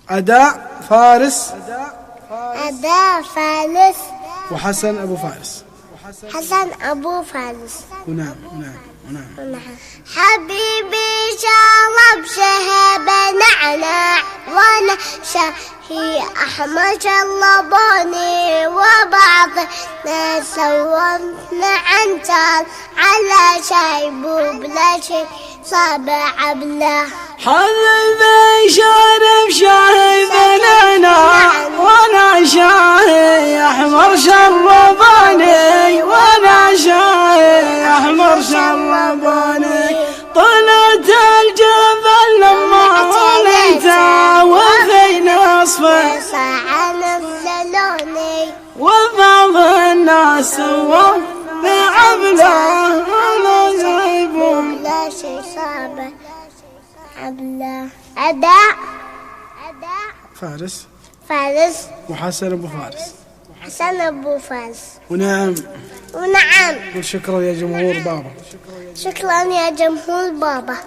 أداء فارس وحسن أبو فارس. ونعم. حبيبي شرب شهب نعناع وانا شاهي احمر شلبوني وبعضنا سومنا عنتال على شايب وبلا شي صابع بلا. حبيبي شرب شهب نعناع وانا شاهي احمر شربوني وانا شاهي احمر شربوني. طلعت الجبل لما وليت وفي نصفه ساعة نزلوني وبعض الناس بعبله على زيبون لا شي صابع بلا. أداء فارس وحسن أبو فارس. ونعم. قل شكرا يا جمهور بابا. شكرا يا جمهور بابا.